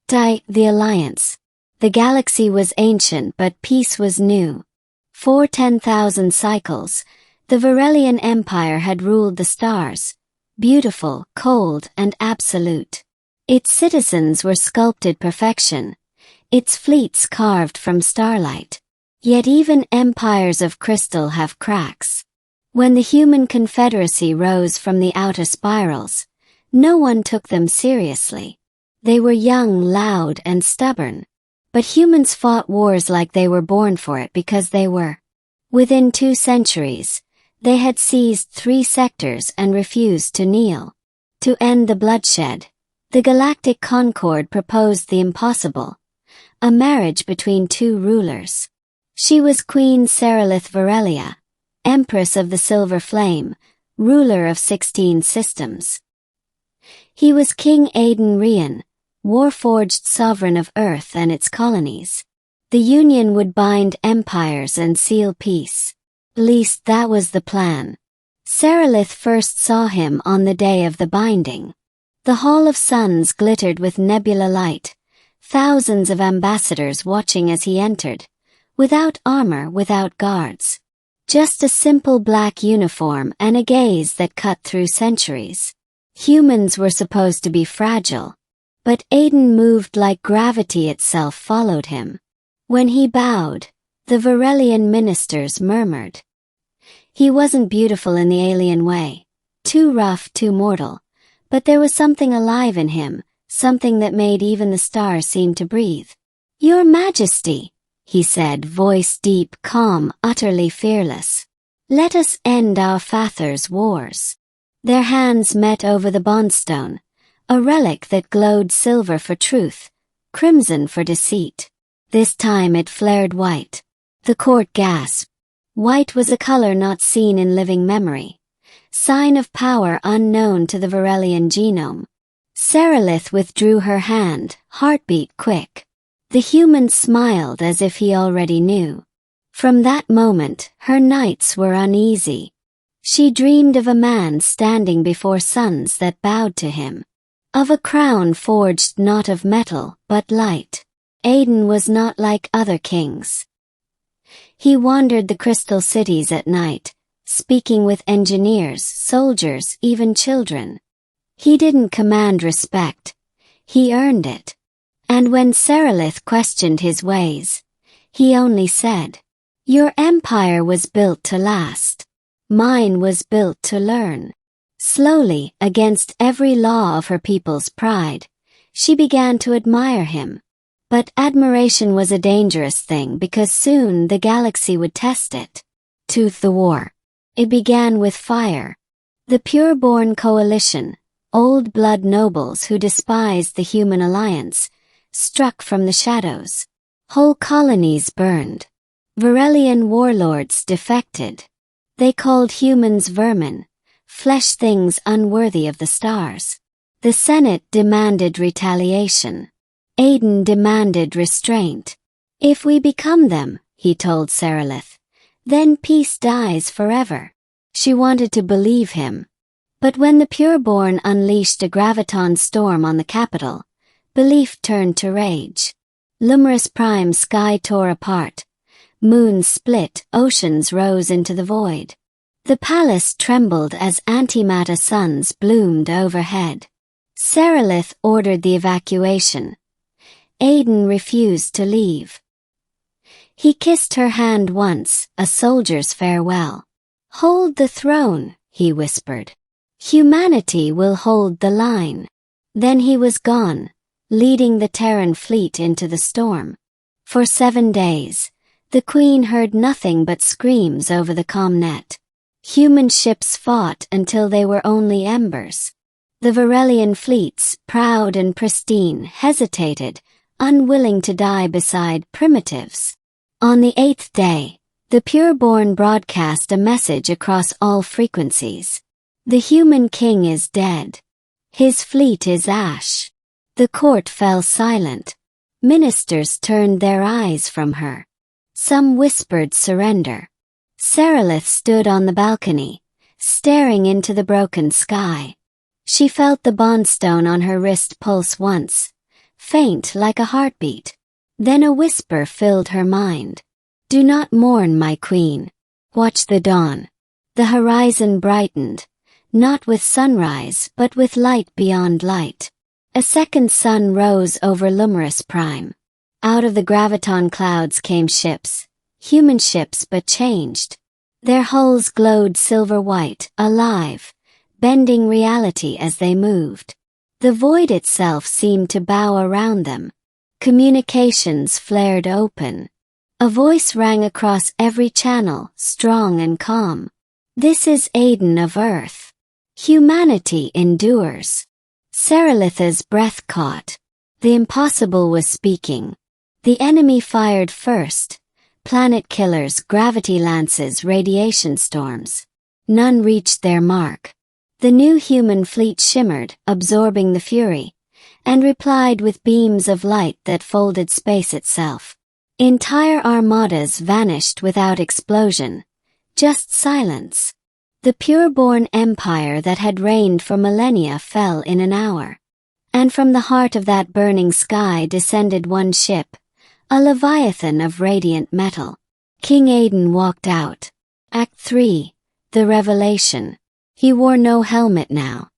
The alliance. The galaxy was ancient but peace was new. For 10,000 cycles, the Varelian Empire had ruled the stars, beautiful, cold, and absolute. Its citizens were sculpted perfection, its fleets carved from starlight. Yet even empires of crystal have cracks. When the human confederacy rose from the outer spirals, no one took them seriously. They were young, loud, and stubborn. But humans fought wars like they were born for it because they were. Within 2 centuries, they had seized 3 sectors and refused to kneel. To end the bloodshed, the Galactic Concord proposed the impossible, a marriage between 2 rulers. She was Queen Seralith Varelia, Empress of the Silver Flame, ruler of 16 systems. He was King Aidan Rian, warforged sovereign of Earth and its colonies. The union would bind empires and seal peace. At least that was the plan. Seralith first saw him on the day of the binding. The Hall of Suns glittered with nebula light, thousands of ambassadors watching as he entered, without armor, without guards. Just a simple black uniform and a gaze that cut through centuries. Humans were supposed to be fragile, but Aidan moved like gravity itself followed him. When he bowed, the Varelian ministers murmured. He wasn't beautiful in the alien way, too rough, too mortal, but there was something alive in him, something that made even the stars seem to breathe. "Your Majesty," he said, voice deep, calm, utterly fearless. "Let us end our father's wars." Their hands met over the bondstone, a relic that glowed silver for truth, crimson for deceit. This time it flared white. The court gasped. White was a color not seen in living memory, sign of power unknown to the Varelian genome. Seralith withdrew her hand, heartbeat quick. The human smiled as if he already knew. From that moment, her nights were uneasy. She dreamed of a man standing before suns that bowed to him. Of a crown forged not of metal, but light. Aidan was not like other kings. He wandered the crystal cities at night, speaking with engineers, soldiers, even children. He didn't command respect. He earned it. And when Seralith questioned his ways, he only said, "Your empire was built to last. Mine was built to learn." Slowly, against every law of her people's pride, she began to admire him. But admiration was a dangerous thing because soon the galaxy would test it. The war. It began with fire. The pure-born coalition, old blood nobles who despised the human alliance, struck from the shadows. Whole colonies burned. Varelian warlords defected. They called humans vermin, flesh things unworthy of the stars. The Senate demanded retaliation. Aidan demanded restraint. "If we become them," he told Seralith, "then peace dies forever." She wanted to believe him. But when the pureborn unleashed a graviton storm on the capital, belief turned to rage. Luminous prime sky tore apart. Moons split, oceans rose into the void. The palace trembled as antimatter suns bloomed overhead. Seralith ordered the evacuation. Aidan refused to leave. He kissed her hand once, a soldier's farewell. "Hold the throne," he whispered. "Humanity will hold the line." Then he was gone, leading the Terran fleet into the storm. For 7 days, the Queen heard nothing but screams over the commnet. Human ships fought until they were only embers. The Varelian fleets, proud and pristine, hesitated, unwilling to die beside primitives. On the 8th day, the pureborn broadcast a message across all frequencies. "The human king is dead. His fleet is ash." The court fell silent. Ministers turned their eyes from her. Some whispered surrender. Seralith stood on the balcony, staring into the broken sky. She felt the bondstone on her wrist pulse once, faint like a heartbeat. Then a whisper filled her mind. "Do not mourn, my queen. Watch the dawn." The horizon brightened, not with sunrise but with light beyond light. A second sun rose over Lumerus Prime. Out of the graviton clouds came ships, human ships but changed. Their hulls glowed silver white, alive, bending reality as they moved. The void itself seemed to bow around them. Communications flared open. A voice rang across every channel, strong and calm. "This is Aiden of Earth. Humanity endures." Saralitha's breath caught. The impossible was speaking. The enemy fired first. Planet killers, gravity lances, radiation storms. None reached their mark. The new human fleet shimmered, absorbing the fury, and replied with beams of light that folded space itself. Entire armadas vanished without explosion, just silence. The pure-born empire that had reigned for millennia fell in an hour. And from the heart of that burning sky descended one ship, a leviathan of radiant metal. King Aiden walked out. Act 3, The Revelation. He wore no helmet now.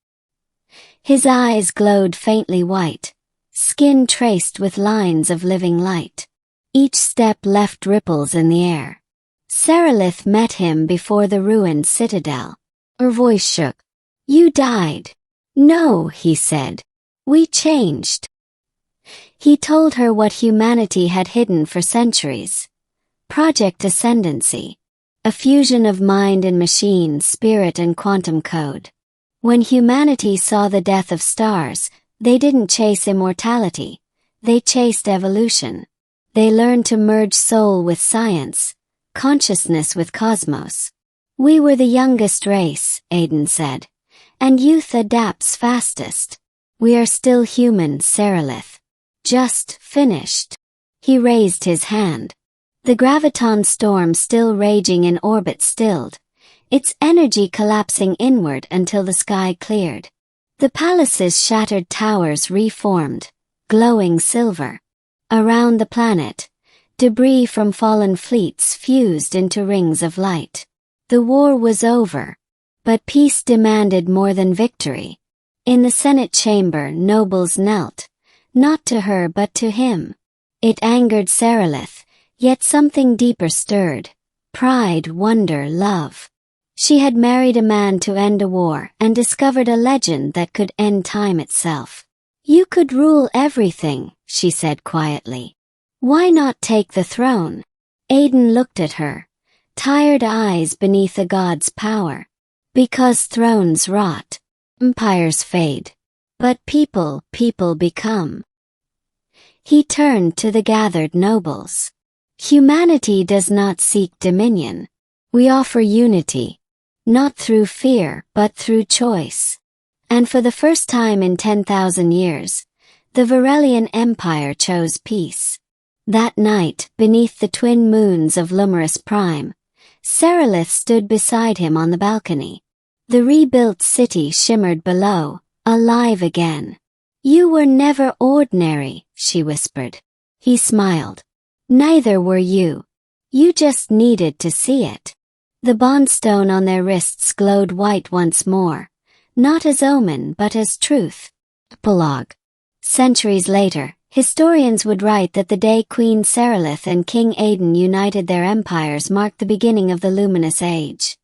His eyes glowed faintly white, skin traced with lines of living light. Each step left ripples in the air. Saralith met him before the ruined citadel. Her voice shook. "You died." "No," he said. "We changed." He told her what humanity had hidden for centuries. Project Ascendancy. A fusion of mind and machine, spirit and quantum code. When humanity saw the death of stars, they didn't chase immortality. They chased evolution. They learned to merge soul with science, consciousness with cosmos. "We were the youngest race," Aiden said, "and youth adapts fastest. We are still human, Saralith. Just finished." He raised his hand. The graviton storm still raging in orbit stilled, its energy collapsing inward until the sky cleared. The palace's shattered towers reformed, glowing silver. Around the planet, debris from fallen fleets fused into rings of light. The war was over, but peace demanded more than victory. In the Senate chamber, nobles knelt, not to her but to him. It angered Saralith, yet something deeper stirred: pride, wonder, love. She had married a man to end a war and discovered a legend that could end time itself. "You could rule everything," she said quietly. "Why not take the throne?" Aiden looked at her, tired eyes beneath a god's power. "Because thrones rot. Empires fade. But people become." He turned to the gathered nobles. "Humanity does not seek dominion. We offer unity, not through fear but through choice." And for the first time in 10,000 years, the Varelian Empire chose peace. That night, beneath the twin moons of Lumerus Prime, Saralith stood beside him on the balcony. The rebuilt city shimmered below, alive again. "You were never ordinary," she whispered. He smiled. "Neither were you. You just needed to see it." The bondstone on their wrists glowed white once more, not as omen but as truth. Epilogue. Centuries later, historians would write that the day Queen Saralith and King Aiden united their empires marked the beginning of the Luminous Age,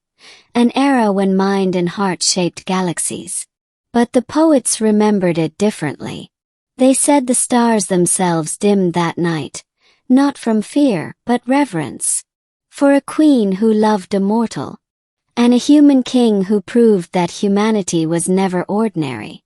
an era when mind and heart shaped galaxies. But the poets remembered it differently. They said the stars themselves dimmed that night, not from fear but reverence, for a queen who loved a mortal, and a human king who proved that humanity was never ordinary.